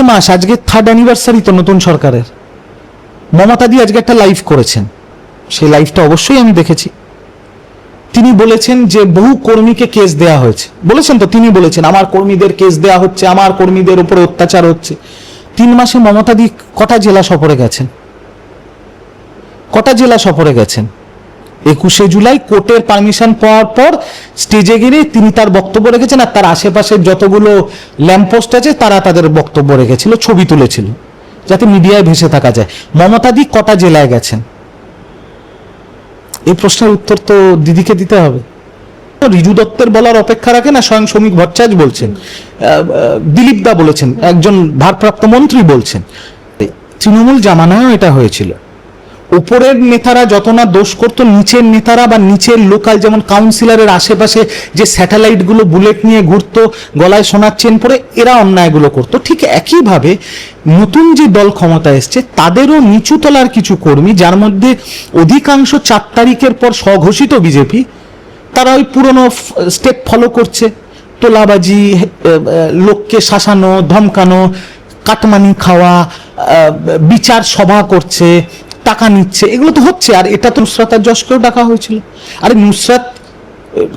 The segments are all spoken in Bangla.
মাস আজকে 3rd অ্যানিভার্সারি তো নতুন সরকারের। মমতা দি আজকে একটা লাইভ করেছেন, সেই লাইভটা অবশ্যই আমি দেখেছি। তিনি বলেছেন যে বহু কর্মীকে কেস দেয়া হয়েছে, বলেছেন তো, তিনি বলেছেন আমার কর্মীদের কেস দেয়া হচ্ছে, আমার কর্মীদের উপরে অত্যাচার হচ্ছে। 3 মাসে মমতা দি কটা জেলা সফরে গেছেন? কটা জেলা সফরে গেছেন? 21শে জুলাই কোর্টের পারমিশন পাওয়ার পর স্টেজে গিয়ে তিনি তার বক্তব্য রেখেছেন, আর তার আশেপাশের যতগুলো ল্যাম্পপোস্ট আছে তারা তাদের বক্তব্য রেখেছিল, ছবি তুলেছিল যাতে মিডিয়ায় ভেসে থাকা যায়। মমতা দি কটা জেলায় গেছেন? এই প্রশ্নের উত্তর তো দিদিকে দিতে হবে। রিজু দত্তের বলার অপেক্ষা রাখে না, স্বয়ং শ্রমিক ভট্টাচার্য বলছেন, দিলীপ দা বলেছেন, একজন ভারপ্রাপ্ত মন্ত্রী বলছেন। তৃণমূল জামানায়ও এটা হয়েছিল। উপরের নেতারা যত না দোষ করতো, নিচের নেতারা বা নিচের লোকাল যেমন কাউন্সিলরের আশেপাশে যে স্যাটেলাইটগুলো বুলেট নিয়ে ঘুরতো, গলায় সোনার চেন পরে, এরা অন্যায়গুলো করতো। ঠিক একইভাবে নতুন যে দল ক্ষমতা এসছে তাদেরও নিচু তলার কিছু কর্মী, যার মধ্যে অধিকাংশ 4 তারিখের পর স্বঘোষিত বিজেপি, তারা ওই পুরনো স্টেপ ফলো করছে। তোলাবাজি, লোককে শাসানো, ধমকানো, কাটমানি খাওয়া, বিচার সভা করছে, টাকা নিচ্ছে, এগুলো তো হচ্ছে। আর এটা তো নুসরাত আর যশকেও ডাকা হয়েছিল। আরে নুসরাত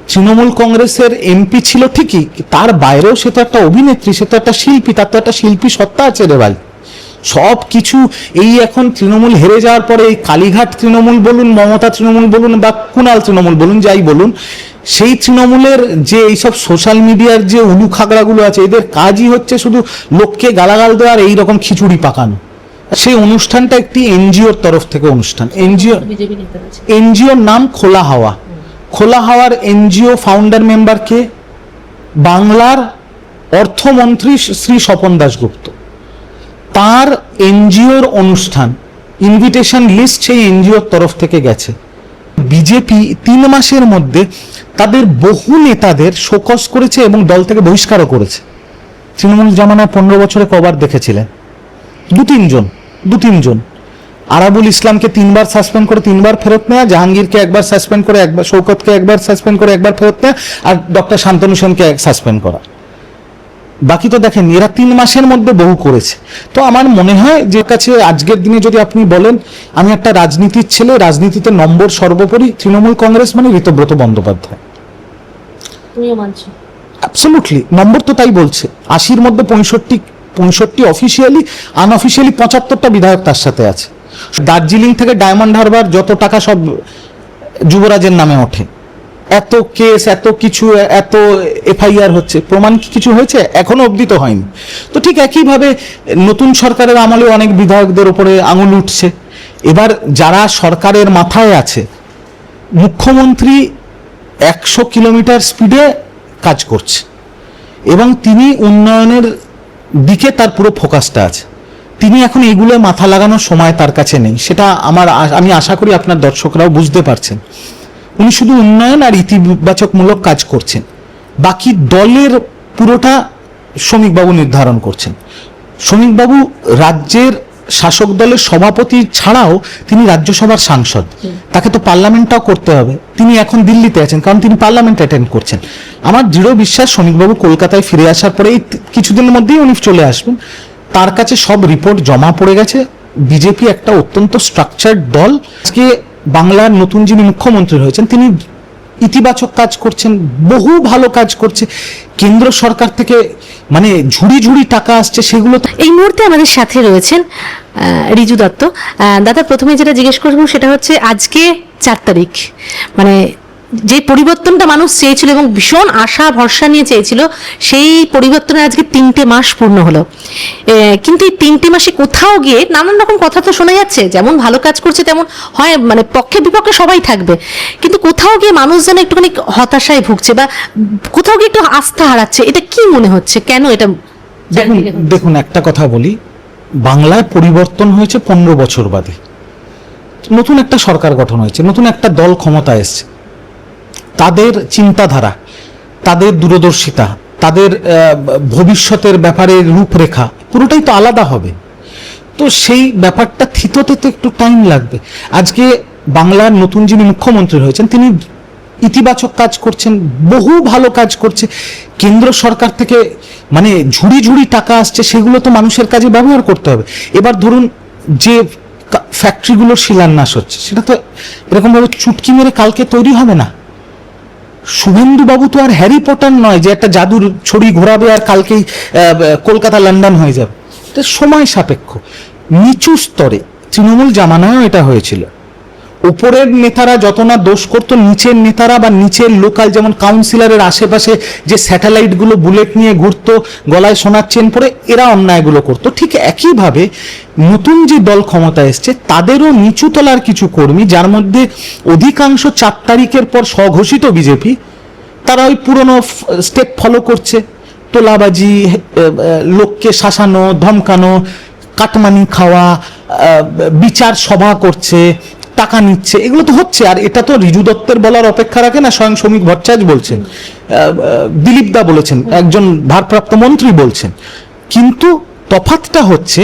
তৃণমূল কংগ্রেসের এমপি ছিল ঠিকই, তার বাইরেও সে তো একটা অভিনেত্রী, সে তো একটা শিল্পী, তার তো একটা শিল্পী সত্তা আছে রে ভাই। সব কিছু এই এখন তৃণমূল হেরে যাওয়ার পরে এই কালীঘাট তৃণমূল বলুন, মমতা তৃণমূল বলুন বা কুণাল তৃণমূল বলুন, যাই বলুন, সেই তৃণমূলের যে এইসব সোশ্যাল মিডিয়ার যে উলু খাগড়াগুলো আছে, এদের কাজই হচ্ছে শুধু লোককে গালাগাল দেওয়ার, এইরকম খিচুড়ি পাকানো। সেই অনুষ্ঠানটা একটি এনজিওর তরফ থেকে অনুষ্ঠান। এনজিওর নাম খোলা হাওয়া। খোলা হাওয়ার এনজিও ফাউন্ডার মেম্বার কে? বাংলার অর্থমন্ত্রী শ্রী স্বপন দাশগুপ্ত। তার এনজিওর অনুষ্ঠান, ইনভিটেশন লিস্ট সেই এনজিওর তরফ থেকে গেছে। বিজেপি 3 মাসের মধ্যে তাদের বহু নেতাদের শোকজ করেছে এবং দল থেকে বহিষ্কারও করেছে। তৃণমূল জামানায় 15 বছরে কবার দেখেছিলেন? 2-3 জন। আরাবুল ইসলামকে 3 বার সাসপেন্ড করে 3 বার ফেরত নেওয়া, জাহাঙ্গীরকে 1 বার সাসপেন্ড করে 1 বার, শৌকতকে 1 বার সাসপেন্ড করে 1 বার ফেরত নেওয়া, আর ডক্টর শান্তনু সেনকে সাসপেন্ড করা। বাকি তো দেখেন, এরা 3 মাসের মধ্যে বহু করেছে। তো আমার মনে হয় যে কাছে আজকের দিনে যদি আপনি বলেন আমি একটা রাজনীতির ছেলে, রাজনীতিতে নম্বর সর্বোপরি, তৃণমূল কংগ্রেস মানে ঋতব্রত বন্দ্যোপাধ্যায়। তুমিও মানছো? অ্যাবসলিউটলি, নম্বর তো তাই বলছে। 80-র মধ্যে 65 অফিসিয়ালি, আনঅফিসিয়ালি 75টা বিধায়ক তার সাথে আছে। দার্জিলিং থেকে ডায়মন্ড হারবার যত টাকা সব যুবরাজের নামে ওঠে। এত কেস, এত কিছু, এত এফআইআর হচ্ছে, প্রমাণ কি কিছু হয়েছে? এখনো অবধি তো হয়নি। তো ঠিক একইভাবে নতুন সরকারের আমলে অনেক বিধায়কদের উপরে আঙুল উঠছে। এবার যারা সরকারের মাথায় আছে, মুখ্যমন্ত্রী 100 কিলোমিটার স্পিডে কাজ করছে এবং তিনি উন্নয়নের দিকে তার পুরো ফোকাসটা আছে। তিনি এখন এইগুলো মাথা লাগানোর সময় তার কাছে নেই। সেটা আমি আশা করি আপনার দর্শকরাও বুঝতে পারছেন। উনি শুধু উন্নয়ন আর ইতিবাচকমূলক কাজ করছেন, বাকি দলের পুরোটা শ্রমিকবাবু নির্ধারণ করছেন। শ্রমিকবাবু রাজ্যের শাসক দলের সভাপতি ছাড়াও তিনি রাজ্যসভার সাংসদ, তাকে তো পার্লামেন্টটাও করতে হবে। তিনি এখন দিল্লিতে আছেন কারণ তিনি পার্লামেন্ট অ্যাটেন্ড করছেন। আমার দৃঢ় বিশ্বাস শ্রমিকবাবু কলকাতায় ফিরে আসার পরে এই কিছুদিনের মধ্যেই উনি চলে আসবেন। তার কাছে সব রিপোর্ট জমা পড়ে গেছে। বিজেপি একটা অত্যন্ত স্ট্রাকচার্ড দল। আজকে বাংলার নতুন যিনি মুখ্যমন্ত্রী হয়েছেন তিনি ইতিবাচক কাজ করছেন, বহু ভালো কাজ করছে। কেন্দ্র সরকার থেকে মানে ঝুড়ি ঝুড়ি টাকা আসছে, সেগুলো তো। এই মুহূর্তে আমাদের সাথে রয়েছেন রিজু দত্ত। দাদা, প্রথমে যেটা জিজ্ঞেস করবো সেটা হচ্ছে আজকে 4 তারিখ, মানে যে পরিবর্তনটা মানুষ চেয়েছিল এবং ভীষণ আশা ভরসা নিয়ে চেয়েছিল, সেই পরিবর্তনের আজকে 3টে মাস পূর্ণ হলো। কিন্তু এই 3টে মাসে কোথাও গিয়ে নানান রকম কথা তো শোনা যাচ্ছে, যেমন ভালো কাজ করছে তেমন হয়, মানে পক্ষে বিপক্ষে সবাই থাকবে, কিন্তু কোথাও গিয়ে মানুষ যেন একটুখানি হতাশায় ভুগছে বা কোথাও গিয়ে একটু আস্থা হারাচ্ছে। এটা কি মনে হচ্ছে, কেন এটা? দেখুন, একটা কথা বলি, বাংলায় পরিবর্তন হয়েছে 15 বছর বাদে। নতুন একটা সরকার গঠন হয়েছে, নতুন একটা দল ক্ষমতায় এসছে। তাদের চিন্তাধারা, তাদের দূরদর্শিতা, তাদের ভবিষ্যতের ব্যাপারে রূপরেখা পুরোটাই তো আলাদা হবে। তো সেই ব্যাপারটা থিততে তো একটু টাইম লাগবে। আজকে বাংলার নতুন যিনি মুখ্যমন্ত্রী হয়েছেন তিনি ইতিবাচক কাজ করছেন, বহু ভালো কাজ করছে। কেন্দ্র সরকার থেকে মানে ঝুড়ি ঝুড়ি টাকা আসছে, সেগুলো তো মানুষের কাজে ব্যবহার করতে হবে। এবার ধরুন যে ফ্যাক্টরিগুলোর শিলান্যাস হচ্ছে, সেটা তো এরকম ভাবে চুটকি মেরে কালকে তৈরি হবে না। শুভেন্দু বাবু তো আর হ্যারি পটার নয় যে একটা জাদুর ছড়ি ঘোরাবে আর কালকেই কলকাতা লন্ডন হয়ে যাবে। এটা সময় সাপেক্ষ। নিচু স্তরে তৃণমূল জামানায়ও এটা হয়েছিল। উপরের নেতারা যত না দোষ করতো, নিচের নেতারা বা নিচের লোকাল যেমন কাউন্সিলরের আশেপাশে যে স্যাটেলাইটগুলো বুলেট নিয়ে ঘুরতো, গলায় সোনার চেন পরে, এরা অন্যায়গুলো করতো। ঠিক একইভাবে নতুন যে দল ক্ষমতায় এসছে তাদেরও নিচু তলার কিছু কর্মী, যার মধ্যে অধিকাংশ 4 তারিখের পর স্বঘোষিত বিজেপি, তারা ওই পুরনো স্টেপ ফলো করছে। তোলাবাজি, লোককে শাসানো, ধমকানো, কাটমানি খাওয়া, বিচার সভা করছে, টাকা নিচ্ছে, এগুলো তো হচ্ছে। আর এটা তো রিজু দত্তের বলার অপেক্ষা রাখে না, স্বয়ং শ্রমিক ভট্টাচার্য বলছেন, দিলীপ দা বলেছেন, একজন ভারপ্রাপ্ত মন্ত্রী বলছেন। কিন্তু তফাৎটা হচ্ছে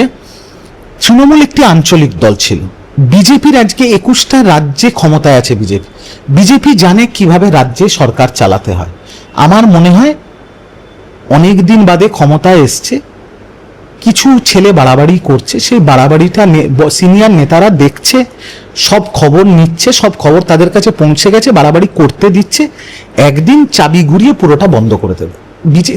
তৃণমূল একটি আঞ্চলিক দল ছিল, বিজেপির আজকে 21টা রাজ্যে ক্ষমতায় আছে বিজেপি জানে কিভাবে রাজ্যে সরকার চালাতে হয়। আমার মনে হয় অনেক দিন বাদে ক্ষমতায় এসছে, কিছু ছেলে বাড়াবাড়ি করছে, সেই বাড়াবাড়িটা সিনিয়র নেতারা দেখছে, সব খবর নিচ্ছে, সব খবর তাদের কাছে পৌঁছে গেছে, বাড়াবাড়ি করতে দিচ্ছে। একদিন চাবি ঘুরিয়ে পুরোটা বন্ধ করে দেবে।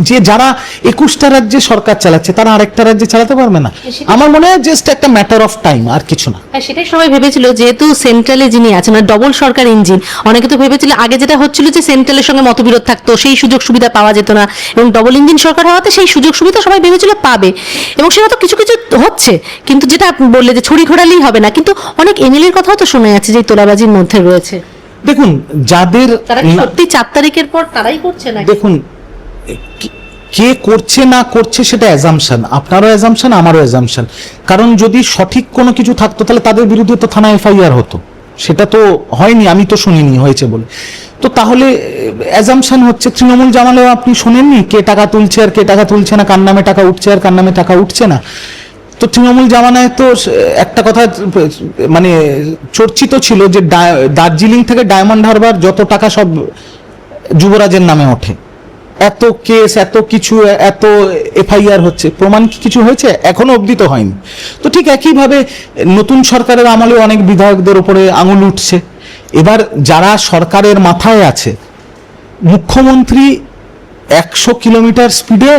যে যারা 21টা রাজ্যে সরকার চালাচ্ছে তারা আরেকটা রাজ্যে চালাতে পারবে না। আমার মনে হয় জাস্ট একটা ম্যাটার অফ টাইম, আর কিছু না। সেটাই সবাই ভেবেছিল, যেহেতু সেন্ট্রালে যিনি আছেন মানে ডবল সরকার ইঞ্জিন, অনেকে তো ভেবেছিল আগে যেটা হচ্ছিল যে সেন্ট্রালের সঙ্গে মতবিরোধ থাকতো, সেই সুযোগ সুবিধা পাওয়া যেত না, এবং ডবল ইঞ্জিন সরকার হওয়াতে সেই সুযোগ সুবিধা সবাই ভেবেছিল পাবে, এবং সেটা তো কিছু কিছু হচ্ছে। কিন্তু যেটা আপনি বললে যে ছড়ি ঘোরালেই হবে না, কিন্তু অনেক এমএলএর কথাও তো শোনা যাচ্ছে যে তোলাবাজির মধ্যে রয়েছে। দেখুন, যাদের তারা সত্যি 4 তারিখের পর তারাই করছে না। দেখুন, কে করছে না করছে সেটা অ্যাজাম্পশন, আপনারও অ্যাজাম্পশন, আমারও অ্যাজাম্পশন। কারণ যদি সঠিক কোনো কিছু থাকতো তাহলে তাদের বিরুদ্ধে তো থানায় এফআইআর হতো, সেটা তো হয়নি, আমি তো শুনিনি হয়েছে বলে। তো তাহলে অ্যাজাম্পশন হচ্ছে তৃণমূল জামালেও আপনি শোনেননি কে টাকা তুলছে আর কে টাকা তুলছে না, কার নামে টাকা উঠছে আর কার নামে টাকা উঠছে না। তো তৃণমূল জামানায় তো একটা কথা মানে চর্চিত ছিল যে দার্জিলিং থেকে ডায়মন্ড হারবার যত টাকা সব যুবরাজের নামে ওঠে। এত কেস, এত কিছু, এত এফআইআর হচ্ছে, প্রমাণ কি কিছু হয়েছে? এখনো অবধি তো হয়নি। তো ঠিক একইভাবে নতুন সরকারের আমলে অনেক বিধায়কদের উপরে আঙুল উঠছে। এবার যারা সরকারের মাথায় আছে, মুখ্যমন্ত্রী 100 কিলোমিটার স্পিডে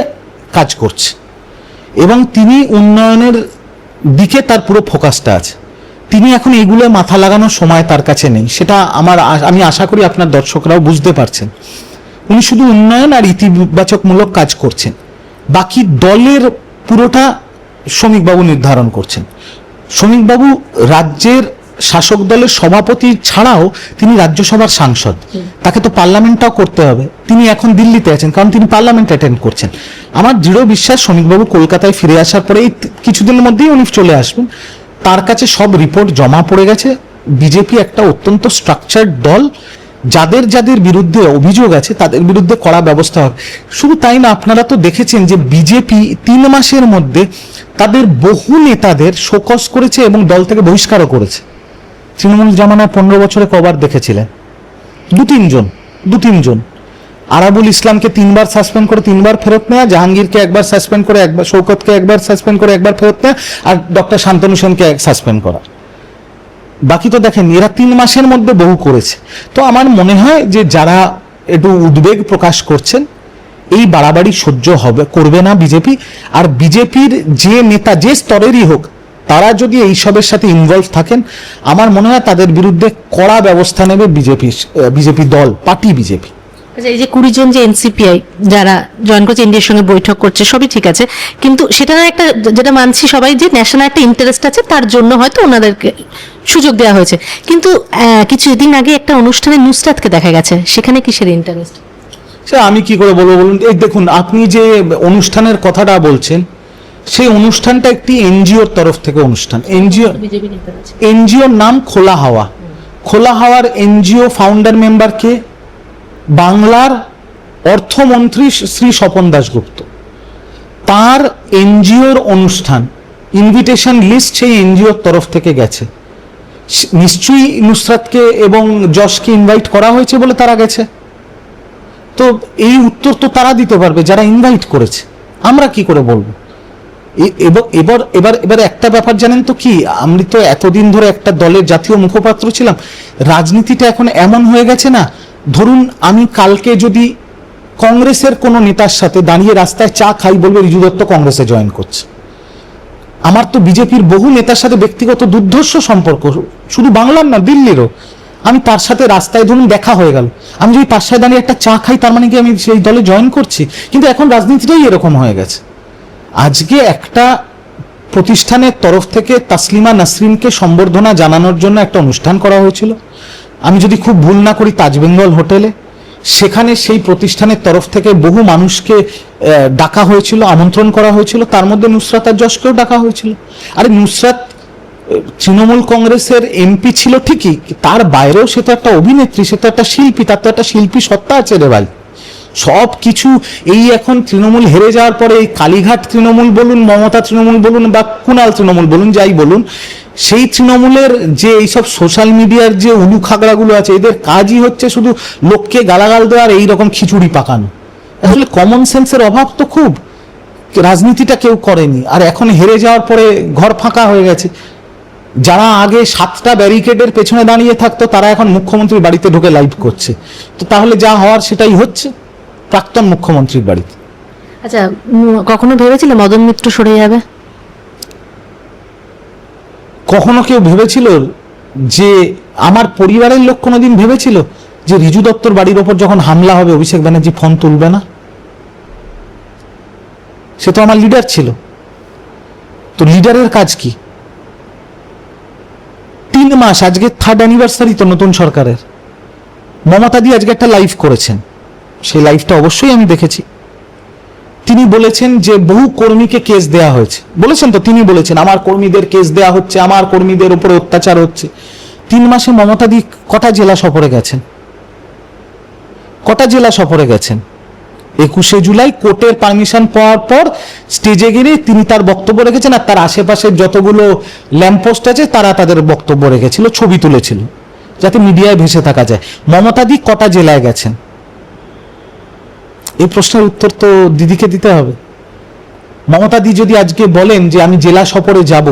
কাজ করছে এবং তিনি উন্নয়নের দিকে তার পুরো ফোকাসটা আছে। তিনি এখন এইগুলো মাথা লাগানোর সময় তার কাছে নেই, সেটা আমি আশা করি আপনার দর্শকরাও বুঝতে পারছেন। উনি শুধু উন্নয়ন আর ইতিবাচকমূলক কাজ করছেন, বাকি দলের পুরোটা শ্রমিকবাবু নির্ধারণ করছেন। শ্রমিকবাবু রাজ্যের শাসক দলের সভাপতি ছাড়াও তিনি রাজ্যসভার সাংসদ, তাকে তো পার্লামেন্টটাও করতে হবে। তিনি এখন দিল্লিতে আছেন কারণ তিনি পার্লামেন্ট অ্যাটেন্ড করছেন। আমার দৃঢ় বিশ্বাস শ্রমিকবাবু কলকাতায় ফিরে আসার পরে এই কিছুদিনের মধ্যেই উনি চলে আসবেন, তার কাছে সব রিপোর্ট জমা পড়ে গেছে। বিজেপি একটা অত্যন্ত স্ট্রাকচার্ড দল, যাদের যাদের বিরুদ্ধে অভিযোগ আছে তাদের বিরুদ্ধে কড়া ব্যবস্থা হবে। শুধু তাই না, আপনারা তো দেখেছেন যে বিজেপি 3 মাসের মধ্যে তাদের বহু নেতাদের শোকজ করেছে এবং দল থেকে বহিষ্কারও করেছে। তৃণমূল জামানায় 15 বছরে কবার দেখেছিলেন? 2-3 জন। আরাবুল ইসলামকে 3 বার সাসপেন্ড করে 3 বার ফেরত নেওয়া, জাহাঙ্গীরকে 1 বার সাসপেন্ড করে 1 বার, শৌকতকে 1 বার সাসপেন্ড করে 1 বার ফেরত নেওয়া, আর ডক্টর শান্তনু সেনকে সাসপেন্ড করা। বাকি তো দেখেন এরা 3 মাসের মধ্যে বহু করেছে। তো আমার মনে হয় যে যারা একটু উদ্বেগ প্রকাশ করছেন, এই বাড়াবাড়ি সহ্য করবে না বিজেপি। আর বিজেপির যে নেতা যে স্তরেরই হোক, তারা যদি এইসবের সাথে ইনভলভ থাকেন, আমার মনে হয় তাদের বিরুদ্ধে কড়া ব্যবস্থা নেবে বিজেপি দল, পার্টি বিজেপি। আচ্ছা, এই যে 20 জন যে এনসিপিআই যারা জয়েন করছে, ইন্ডিয়ার সঙ্গে বৈঠক করছে, সবই ঠিক আছে, কিন্তু সেটা একটা যেটা মানছি সবাই যে ন্যাশনাল একটা ইন্টারেস্ট আছে, তার জন্য হয়তো ওনাদেরকে সুযোগ দেওয়া হয়েছে। কিন্তু কিছুদিন আগে একটা অনুষ্ঠানে নুসরাতকে দেখা গেছে, সেখানে কিসের ইন্টারেস্ট? আমি কি করে বলবো বলুন? এই দেখুন, আপনি যে অনুষ্ঠানের কথাটা বলছেন, সেই অনুষ্ঠানটা একটি এনজিওর তরফ থেকে অনুষ্ঠান। এনজিওর নাম খোলা হাওয়া। খোলা হাওয়ার এনজিও ফাউন্ডার মেম্বার কে? বাংলার অর্থমন্ত্রী শ্রী স্বপন দাশগুপ্ত। তার এনজিওর অনুষ্ঠান, ইনভিটেশন লিস্ট সেই এনজিওর তরফ থেকে গেছে। নিশ্চয়ই নুসরাতকে এবং যশকে ইনভাইট করা হয়েছে বলে তারা গেছে। তো এই উত্তর তো তারা দিতে পারবে যারা ইনভাইট করেছে, আমরা কি করে বলবো? এবার এবার এবার একটা ব্যাপার জানেন তো কি, আমি তো এতদিন ধরে একটা দলের জাতীয় মুখপাত্র ছিলাম, রাজনীতিটা এখন এমন হয়ে গেছে না, ধরুন আমি কালকে যদি কংগ্রেসের কোনো নেতার সাথে দাঁড়িয়ে রাস্তায় চা খাই, বলবে রিজু দত্ত কংগ্রেসে জয়েন করছে। আমার তো বিজেপির বহু নেতার সাথে ব্যক্তিগত দুর্ধর্ষ সম্পর্ক, শুধু বাংলার না দিল্লিরও। আমি তার সাথে রাস্তায় ধরুন দেখা হয়ে গেল, আমি যদি তার সাথে দাঁড়িয়ে একটা চা খাই, তার মানে কি আমি সেই দলে জয়েন করছি? কিন্তু এখন রাজনীতিটাই এরকম হয়ে গেছে। আজকে একটা প্রতিষ্ঠানের তরফ থেকে তাসলিমা নাসরিনকে সম্বর্ধনা জানানোর জন্য একটা অনুষ্ঠান করা হয়েছিল, আমি যদি খুব ভুল না করি তাজ বেঙ্গল হোটেলে। সেখানে সেই প্রতিষ্ঠানের তরফ থেকে বহু মানুষকে ডাকা হয়েছিল, আমন্ত্রণ করা হয়েছিল, তার মধ্যে নুসরাত আর যশকেও ডাকা হয়েছিল। আরে নুসরাত তৃণমূল কংগ্রেসের এমপি ছিল ঠিকই, তার বাইরেও সে তো একটা অভিনেত্রী, সে তো একটা শিল্পী, তার তো একটা শিল্পী সত্তা আছে রে ভাই। সব কিছু এই এখন তৃণমূল হেরে যাওয়ার পরে এই কালীঘাট তৃণমূল বলুন, মমতা তৃণমূল বলুন বা কুণাল তৃণমূল বলুন, যাই বলুন, সেই তৃণমূলের যে এইসব সোশ্যাল মিডিয়ার যে উলু খাগড়াগুলো আছে, এদের কাজই হচ্ছে শুধু লোককে গালাগাল দেওয়ার, এইরকম খিচুড়ি পাকানো। আসলে কমন সেন্সের অভাব তো খুব, রাজনীতিটা কেউ করেনি। আর এখন হেরে যাওয়ার পরে ঘর ফাঁকা হয়ে গেছে। যারা আগে 7টা ব্যারিকেডের পেছনে দাঁড়িয়ে থাকতো, তারা এখন মুখ্যমন্ত্রীর বাড়িতে ঢুকে লাইভ করছে। তো তাহলে যা হওয়ার সেটাই হচ্ছে প্রাক্তন মুখ্যমন্ত্রীর বাড়িতে। আচ্ছা, কখনো ভেবেছিলে মদন মিত্র সরে যাবে? কখনো কেউ ভেবেছিল যে, আমার পরিবারের লোক কোনোদিন ভেবেছিল যে রিজু দত্তর বাড়ির ওপর যখন হামলা হবে অভিষেক ব্যানার্জি ফোন তুলবে না? সে তো আমার লিডার ছিল। তো লিডারের কাজ কি? 3 মাস, আজকে 3rd অ্যানিভার্সারি তো নতুন সরকারের। মমতা দি আজকে একটা লাইভ করেছেন, সেই লাইভটা অবশ্যই আমি দেখেছি। তিনি বলেছেন যে বহু কর্মীকে কেস দেয়া হয়েছে, বলেছেন তো, তিনি বলেছেন আমার কর্মীদের কেস দেয়া হচ্ছে, আমার কর্মীদের উপরে অত্যাচার হচ্ছে। 3 মাসে মমতা দি কটা জেলা সফরে গেছেন? কটা জেলা সফরে গেছেন? 21শে জুলাই কোর্টের পারমিশন পাওয়ার পর স্টেজে গিয়ে তিনি তার বক্তব্য রেখেছেন, আর তার আশেপাশের যতগুলো ল্যাম্পপোস্ট আছে তারা তাদের বক্তব্য রেখেছিল, ছবি তুলেছিল যাতে মিডিয়ায় ভেসে থাকা যায়। মমতা দি কটা জেলায় গেছেন? এই প্রশ্নের উত্তর তো দিদিকে দিতে হবে। মমতা দি যদি আজকে বলেন যে আমি জেলা সফরে যাব,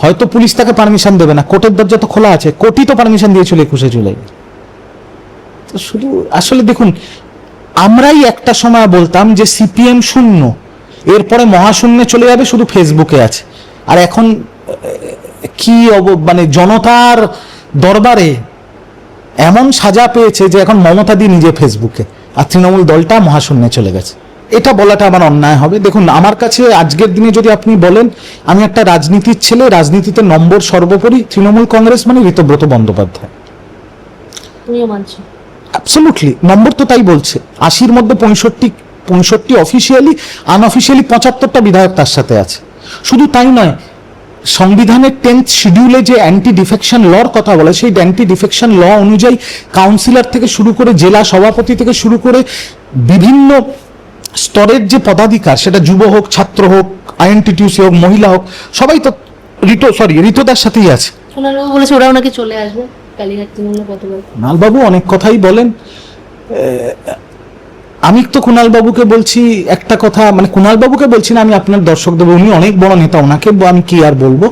হয়তো পুলিশ তাকে পারমিশন দেবে না, কোর্টের দরজা তো খোলা আছে, কোর্টই তো পারমিশন দিয়েছিল 21শে জুলাই। তো শুধু আসলে দেখুন, আমরাই একটা সময় বলতাম যে সিপিএম শূন্য, এরপরে মহাশূন্যে চলে যাবে, শুধু ফেসবুকে আছে। আর এখন কি মানে জনতার দরবারে এমন সাজা পেয়েছে যে এখন মমতা দি নিজে ফেসবুকে, আর তৃণমূল দলটা মহাশূন্যে চলে গেছে। এটা বলাটা আমার অন্যায় হবে। দেখুন, আমার কাছে আজকের দিনে যদি আপনি বলেন, আমি একটা রাজনীতির ছেলে, রাজনীতিতে নম্বর সর্বোপরি, তৃণমূল কংগ্রেস মানে ঋতব্রত বন্দ্যোপাধ্যায়। তুমিও মানছো? অ্যাবসলিউটলি, নম্বর তো তাই বলছে। 80-র মধ্যে 65 অফিসিয়ালি, আনঅফিসিয়ালি 75টা বিধায়ক তার সাথে আছে। শুধু তাই নয়, সংবিধানের 10th শিডিউলে যে অ্যান্টি ডিফেকশন লর কথা বলে, সেই অ্যান্টি ডিফেকশন ল অনুযায়ী কাউন্সিলর থেকে শুরু করে জেলা সভাপতি থেকে শুরু করে বিভিন্ন স্তরের যে পদাধিকার, সেটা যুব হোক, ছাত্র হোক, আইএনটিটিউসি হোক, মহিলা হোক, সবাই তো ঋতদার সাথেই আছে। কুণালবাবু বলেছে ওরাও নাকি চলে আসবে কালীঘাট তৃণমূলে। কতবার কুণালবাবু অনেক কথাই বলেন। আমি তো কুণালবাবুকে বলছি একটা কথা, মানে কুণালবাবুকে বলছি না, আমি আপনার দর্শকদের, উনি অনেক বড় নেতা, ওনাকে আমি কি আর বলবো,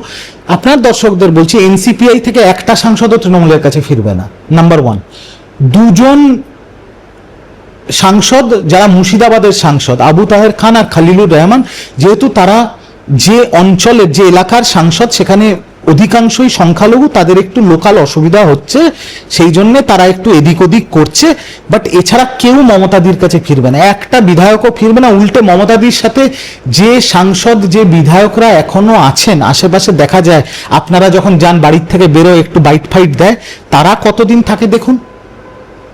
আপনার দর্শকদের বলছি, এনসিপিআই থেকে একটা সাংসদও তৃণমূলের কাছে ফিরবে না। নাম্বার 1। 2জন সাংসদ যারা মুর্শিদাবাদের সাংসদ, আবু তাহের খান আর খালিলুর রহমান, যেহেতু তারা যে অঞ্চলের, যে এলাকার সাংসদ, সেখানে অধিকাংশই সংখ্যালঘু, তাদের একটু লোকাল অসুবিধা হচ্ছে, সেই জন্য তারা একটু এদিক ওদিক করছে। বাট এছাড়া কেউ মমতাদির কাছে ফিরবে না, একটা বিধায়কও ফিরবে না। উল্টে মমতাদির সাথে যে সাংসদ, যে বিধায়করা এখনো আছেন আশেপাশে, দেখা যায় আপনারা যখন যান বাড়ির থেকে বেরো, একটু বাইট ফাইট দেয়, তারা কতদিন থাকে দেখুন।